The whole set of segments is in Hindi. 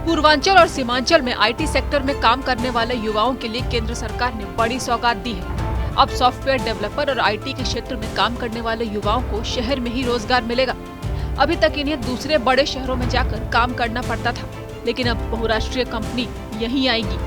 पूर्वांचल और सीमांचल में आईटी सेक्टर में काम करने वाले युवाओं के लिए केंद्र सरकार ने बड़ी सौगात दी है। अब सॉफ्टवेयर डेवलपर और आईटी के क्षेत्र में काम करने वाले युवाओं को शहर में ही रोजगार मिलेगा। अभी तक इन्हें दूसरे बड़े शहरों में जाकर काम करना पड़ता था, लेकिन अब बहुराष्ट्रीय कंपनी यहीं आएगी।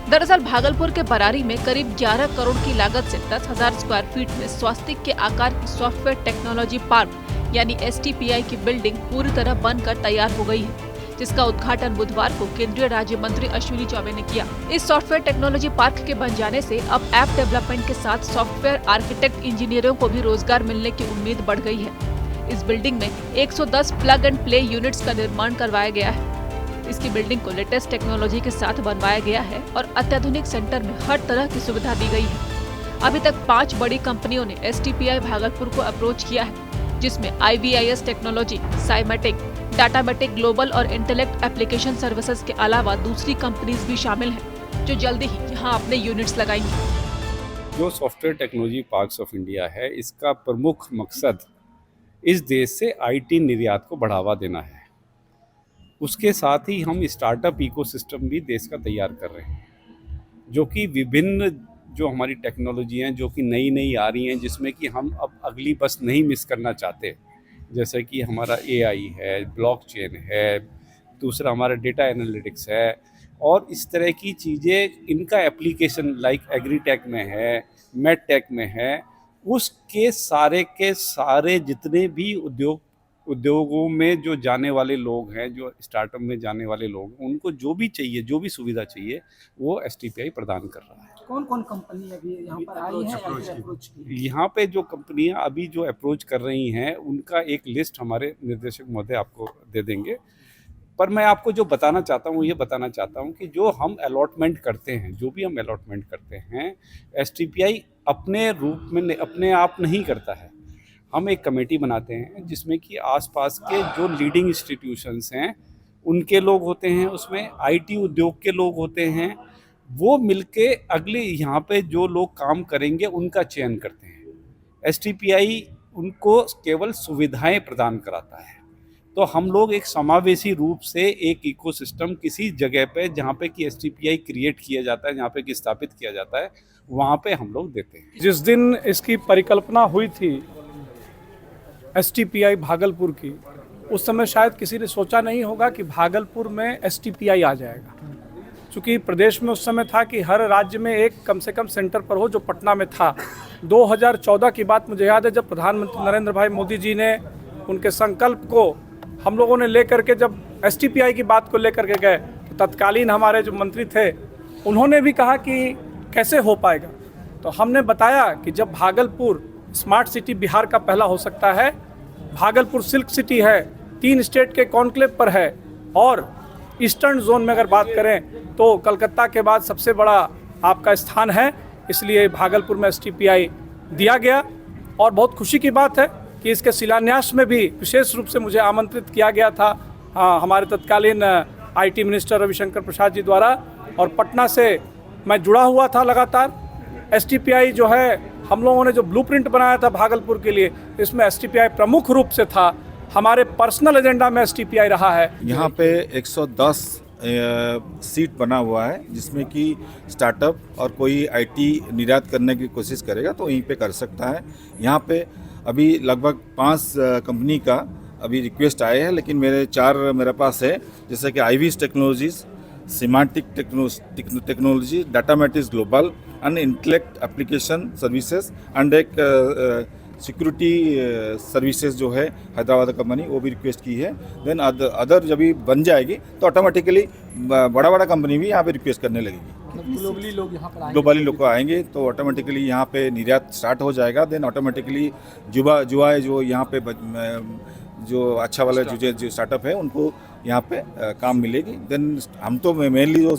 दरअसल भागलपुर के बरारी में करीब 11 करोड़ की लागत से 10,000 स्क्वायर फीट में स्वास्तिक के आकार की सॉफ्टवेयर टेक्नोलॉजी पार्क यानी STPI की बिल्डिंग पूरी तरह बनकर तैयार हो गई है, जिसका उद्घाटन बुधवार को केंद्रीय राज्य मंत्री अश्विनी चौबे ने किया। इस सॉफ्टवेयर टेक्नोलॉजी पार्क के बन जाने से अब ऐप डेवलपमेंट के साथ सॉफ्टवेयर आर्किटेक्ट इंजीनियरों को भी रोजगार मिलने की उम्मीद बढ़ गई है। इस बिल्डिंग में 110 प्लग एंड प्ले यूनिट्स का निर्माण करवाया गया है। इसकी बिल्डिंग को लेटेस्ट टेक्नोलॉजी के साथ बनवाया गया है और अत्याधुनिक सेंटर में हर तरह की सुविधा दी गई है। अभी तक 5 बड़ी कंपनियों ने STPI भागलपुर को अप्रोच किया है, जिसमें IVIS टेक्नोलॉजी, साइमेटिक, डाटामेटिक ग्लोबल और इंटेलेक्ट एप्लीकेशन सर्विसेज के अलावा दूसरी कंपनीज भी शामिल हैं, जो जल्दी ही यहाँ अपने यूनिट्स लगाएंगी। जो software technology parks of India है, इसका प्रमुख मकसद इस देश से IT निर्यात को बढ़ावा देना है। उसके साथ ही हम स्टार्टअप इकोसिस्टम भी देश का तैयार कर रहे हैं, जो कि विभिन्न जो हमारी टेक्नोलॉजी हैं, जो कि नई नई आ रही हैं, जिसमें कि हम अब अगली बस नहीं मिस करना चाहते। जैसे कि हमारा AI है, ब्लॉकचेन है, दूसरा हमारा डेटा एनालिटिक्स है और इस तरह की चीज़ें, इनका एप्लीकेशन लाइक एग्रीटेक में है, मेडटेक में है, उसके सारे के सारे जितने भी उद्योगों में जो जाने वाले लोग हैं, जो स्टार्टअप में जाने वाले लोग, उनको जो भी चाहिए, जो भी सुविधा चाहिए, वो STPI प्रदान कर रहा है। कौन कौन कंपनी अभी यहाँ पर आई है अप्रोच की? यहाँ पे जो कंपनियां अभी जो अप्रोच कर रही हैं, उनका एक लिस्ट हमारे निर्देशक महोदय आपको दे देंगे। पर मैं आपको जो बताना चाहता हूँ, ये बताना चाहता हूँ कि जो हम अलॉटमेंट करते हैं, जो भी हम अलॉटमेंट करते हैं, STPI अपने रूप में अपने आप नहीं करता है। हम एक कमेटी बनाते हैं जिसमें कि आसपास के जो लीडिंग इंस्टीट्यूशंस हैं, उनके लोग होते हैं, उसमें IT उद्योग के लोग होते हैं, वो मिलके अगले यहाँ पे जो लोग काम करेंगे उनका चयन करते हैं। STPI उनको केवल सुविधाएं प्रदान कराता है। तो हम लोग एक समावेशी रूप से एक इकोसिस्टम किसी जगह पे जहाँ पे कि STPI क्रिएट किया जाता है, जहाँ पे कि स्थापित किया जाता है, वहाँ पे हम लोग देते हैं। जिस दिन इसकी परिकल्पना हुई थी STPI भागलपुर की, उस समय शायद किसी ने सोचा नहीं होगा कि भागलपुर में STPI आ जाएगा। चूँकि प्रदेश में उस समय था कि हर राज्य में एक कम से कम सेंटर पर हो, जो पटना में था। 2014 की बात मुझे याद है, जब प्रधानमंत्री नरेंद्र भाई मोदी जी ने उनके संकल्प को हम लोगों ने लेकर के जब STPI की बात को लेकर के गए, तो तत्कालीन हमारे जो मंत्री थे, उन्होंने भी कहा कि कैसे हो पाएगा। तो हमने बताया कि जब भागलपुर स्मार्ट सिटी बिहार का पहला हो सकता है, भागलपुर सिल्क सिटी है, 3 स्टेट के कॉन्क्लेव पर है, और ईस्टर्न जोन में अगर बात करें तो कलकत्ता के बाद सबसे बड़ा आपका स्थान है। इसलिए भागलपुर में STPI दिया गया और बहुत खुशी की बात है कि इसके शिलान्यास में भी विशेष रूप से मुझे आमंत्रित किया गया था हमारे तत्कालीन IT मिनिस्टर रविशंकर प्रसाद जी द्वारा, और पटना से मैं जुड़ा हुआ था लगातार। STPI जो है, हम लोगों ने जो ब्लूप्रिंट बनाया था भागलपुर के लिए, इसमें STPI प्रमुख रूप से था। हमारे पर्सनल एजेंडा में STPI रहा है। यहाँ पे 110 सीट बना हुआ है, जिसमें कि स्टार्टअप और कोई IT निर्यात करने की कोशिश करेगा तो यहीं पे कर सकता है। यहाँ पे अभी लगभग 5 कंपनी का अभी रिक्वेस्ट आए हैं, लेकिन मेरे पास है, जैसे कि IVIS technologies, semantic technology, Datamatics global and intellect application services and एक सिक्योरिटी सर्विसेज जो है हैदराबाद कंपनी, वो भी रिक्वेस्ट की है। देन अदर जब भी बन जाएगी तो ऑटोमेटिकली बड़ा कंपनी भी यहाँ पे रिक्वेस्ट करने लगेगी। ग्लोबली लोग यहाँ पर आएंगे, ग्लोबली लोग आएंगे तो ऑटोमेटिकली यहाँ पे निर्यात स्टार्ट हो जाएगा। देन ऑटोमेटिकली जुआ जो यहाँ पे जो अच्छा वाला जो स्टार्टअप है, उनको यहाँ पे काम मिलेगी। देन हम तो मेनली जो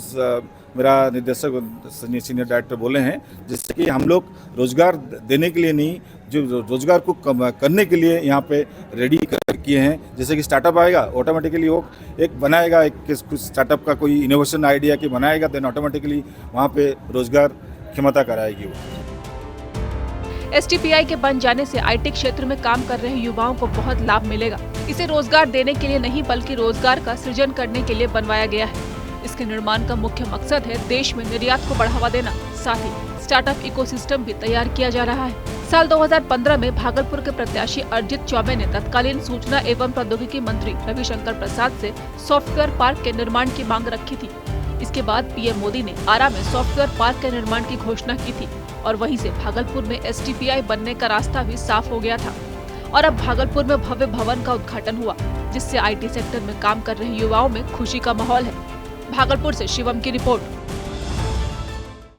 मेरा निर्देशक सीनियर डायरेक्टर बोले हैं, जिससे कि हम लोग रोजगार देने के लिए नहीं, जो रोजगार को करने के लिए यहाँ पे रेडी किए हैं। जैसे कि स्टार्टअप आएगा, ऑटोमेटिकली वो एक बनाएगा, एक कुछ स्टार्टअप का कोई इनोवेशन आइडिया की बनाएगा, देन ऑटोमेटिकली वहाँ पे रोजगार क्षमता कराएगी वो। STPI के बन जाने से IT क्षेत्र में काम कर रहे युवाओं को बहुत लाभ मिलेगा। इसे रोजगार देने के लिए नहीं बल्कि रोजगार का सृजन करने के लिए बनवाया गया है। इसके निर्माण का मुख्य मकसद है देश में निर्यात को बढ़ावा देना, साथ ही स्टार्टअप इकोसिस्टम भी तैयार किया जा रहा है। साल 2015 में भागलपुर के प्रत्याशी अर्जित चौबे ने तत्कालीन सूचना एवं प्रौद्योगिकी मंत्री रविशंकर प्रसाद से सॉफ्टवेयर पार्क के निर्माण की मांग रखी थी। इसके बाद PM मोदी ने आरा में सॉफ्टवेयर पार्क के निर्माण की घोषणा की थी और वहीं से भागलपुर में STPI बनने का रास्ता भी साफ हो गया था। और अब भागलपुर में भव्य भवन का उद्घाटन हुआ, जिससे IT सेक्टर में काम कर रहे युवाओं में खुशी का माहौल है। भागलपुर से शिवम की रिपोर्ट।